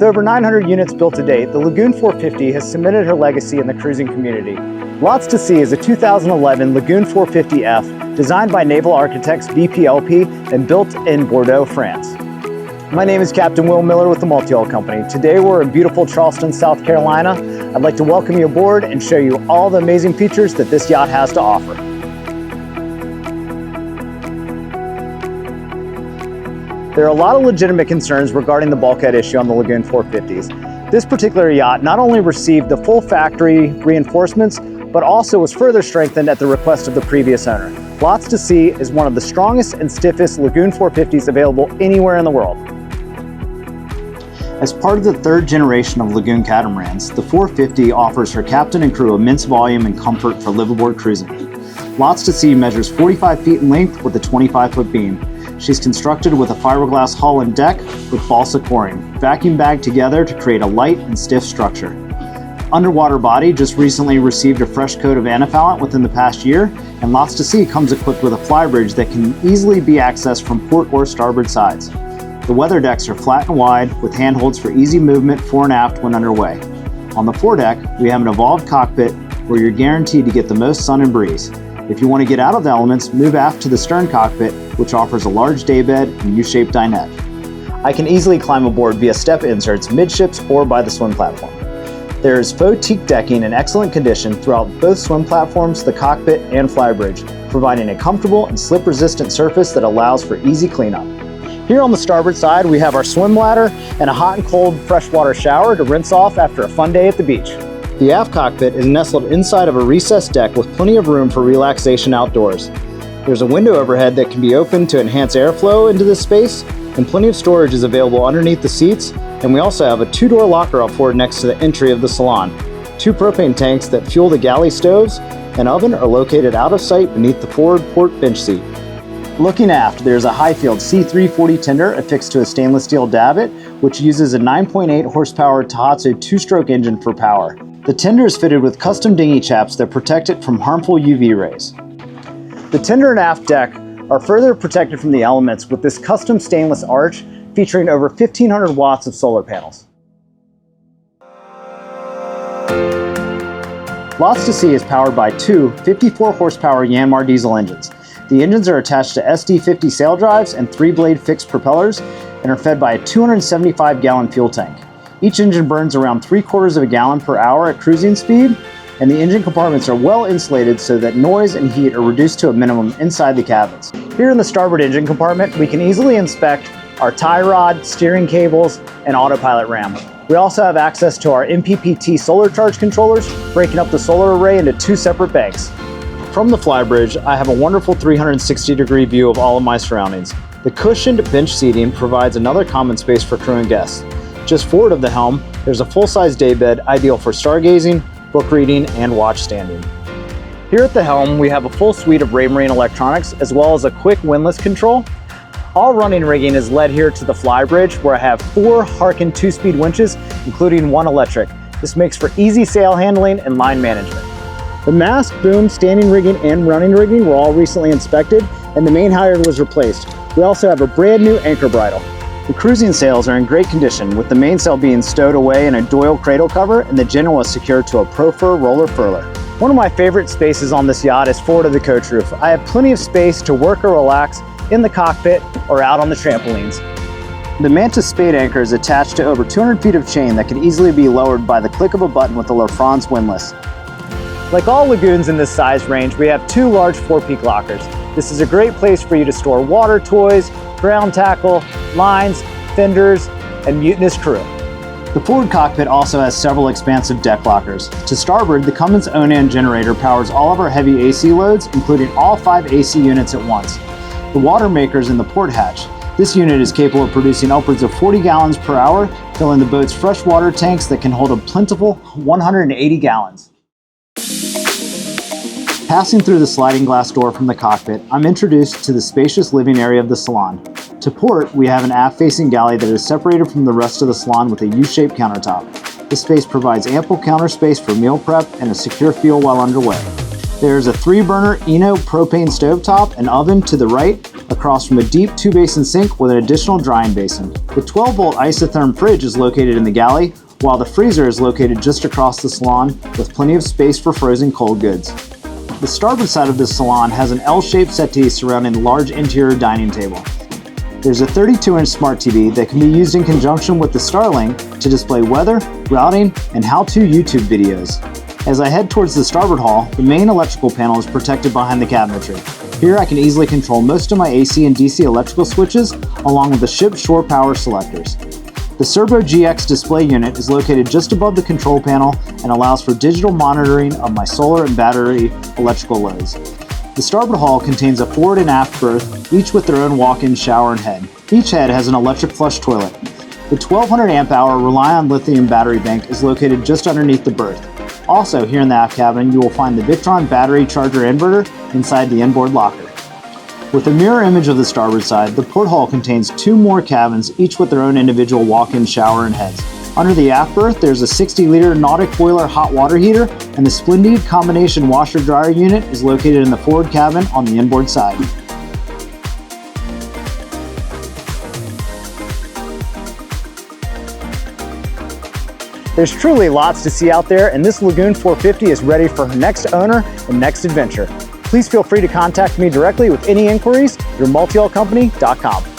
over 900 units built to date, the Lagoon 450 has cemented her legacy in the cruising community. LotstoSea is a 2011 Lagoon 450F designed by naval architects VPLP and built in Bordeaux, France. My name is Captain Will Miller with the Multi-Hull Company. Today we're in beautiful Charleston, South Carolina. I'd like to welcome you aboard and show you all the amazing features that this yacht has to offer. There are a lot of legitimate concerns regarding the bulkhead issue on the Lagoon 450s. This particular yacht not only received the full factory reinforcements, but also was further strengthened at the request of the previous owner. LotstoSea is one of the strongest and stiffest Lagoon 450s available anywhere in the world. As part of the third generation of Lagoon catamarans, the 450 offers her captain and crew immense volume and comfort for liveaboard cruising. LotstoSea measures 45 feet in length with a 25-foot beam. She's constructed with a fiberglass hull and deck with balsa coring, vacuum bagged together to create a light and stiff structure. Underwater body just recently received a fresh coat of antifoulant within the past year, and LotstoSea comes equipped with a flybridge that can easily be accessed from port or starboard sides. The weather decks are flat and wide with handholds for easy movement fore and aft when underway. On the foredeck, we have an evolved cockpit where you're guaranteed to get the most sun and breeze. If you want to get out of the elements, move aft to the stern cockpit, which offers a large daybed and U-shaped dinette. I can easily climb aboard via step inserts midships or by the swim platform. There is faux teak decking in excellent condition throughout both swim platforms, the cockpit, and flybridge, providing a comfortable and slip-resistant surface that allows for easy cleanup. Here on the starboard side, we have our swim ladder and a hot and cold freshwater shower to rinse off after a fun day at the beach. The aft cockpit is nestled inside of a recessed deck with plenty of room for relaxation outdoors. There's a window overhead that can be opened to enhance airflow into this space, and plenty of storage is available underneath the seats, and we also have a two-door locker up forward next to the entry of the salon. 2 propane tanks that fuel the galley stoves and oven are located out of sight beneath the forward port bench seat. Looking aft, there's a Highfield C340 tender affixed to a stainless steel davit, which uses a 9.8 horsepower Tohatsu 2-stroke engine for power. The tender is fitted with custom dinghy chaps that protect it from harmful UV rays. The tender and aft deck are further protected from the elements with this custom stainless arch featuring over 1,500 watts of solar panels. LotstoSea is powered by 2 54 horsepower Yanmar diesel engines. The engines are attached to SD50 sail drives and 3-blade fixed propellers and are fed by a 275-gallon fuel tank. Each engine burns around 3/4 of a gallon per hour at cruising speed, and the engine compartments are well insulated so that noise and heat are reduced to a minimum inside the cabins. Here in the starboard engine compartment, we can easily inspect our tie rod, steering cables, and autopilot RAM. We also have access to our MPPT solar charge controllers, breaking up the solar array into 2 separate banks. From the flybridge, I have a wonderful 360-degree view of all of my surroundings. The cushioned bench seating provides another common space for crew and guests. Just forward of the helm, there's a full-size daybed ideal for stargazing, book reading, and watch standing. Here at the helm, we have a full suite of Raymarine electronics, as well as a quick windlass control. All running rigging is led here to the flybridge, where I have 4 Harken 2-speed winches, including 1 electric. This makes for easy sail handling and line management. The mast, boom, standing rigging, and running rigging were all recently inspected, and the main halyard was replaced. We also have a brand new anchor bridle. The cruising sails are in great condition, with the mainsail being stowed away in a Doyle cradle cover and the general is secured to a Profur roller furler. One of my favorite spaces on this yacht is forward of the coach roof. I have plenty of space to work or relax in the cockpit or out on the trampolines. The Mantis spade anchor is attached to over 200 feet of chain that can easily be lowered by the click of a button with the La France windlass. Like all lagoons in this size range, we have 2 large 4-peak lockers. This is a great place for you to store water toys, ground tackle, lines, fenders, and mutinous crew. The forward cockpit also has several expansive deck lockers. To starboard, the Cummins Onan generator powers all of our heavy AC loads, including all 5 AC units at once. The water maker is in the port hatch. This unit is capable of producing upwards of 40 gallons per hour, filling the boat's freshwater tanks that can hold a plentiful 180 gallons. Passing through the sliding glass door from the cockpit, I'm introduced to the spacious living area of the salon. To port, we have an aft-facing galley that is separated from the rest of the salon with a U-shaped countertop. This space provides ample counter space for meal prep and a secure fuel while underway. There is a 3-burner Eno propane stovetop and oven to the right, across from a deep 2-basin sink with an additional drying basin. The 12-volt isotherm fridge is located in the galley, while the freezer is located just across the salon with plenty of space for frozen cold goods. The starboard side of the salon has an L-shaped settee surrounding the large interior dining table. There's a 32-inch smart TV that can be used in conjunction with the Starlink to display weather, routing, and how-to YouTube videos. As I head towards the starboard hall, the main electrical panel is protected behind the cabinetry. Here I can easily control most of my AC and DC electrical switches, along with the ship's shore power selectors. The Servo GX display unit is located just above the control panel and allows for digital monitoring of my solar and battery electrical loads. The starboard hall contains a forward and aft berth, each with their own walk-in shower and head. Each head has an electric flush toilet. The 1200 amp hour Rely-on lithium battery bank is located just underneath the berth. Also, here in the aft cabin, you will find the Victron battery charger inverter inside the inboard locker. With a mirror image of the starboard side, the port hall contains 2 more cabins, each with their own individual walk-in shower and heads. Under the aft berth, there's a 60-liter Nautic boiler hot water heater, and the Splendid combination washer-dryer unit is located in the forward cabin on the inboard side. There's truly lots to see out there, and this Lagoon 450 is ready for her next owner and next adventure. Please feel free to contact me directly with any inquiries through multioilcompany.com.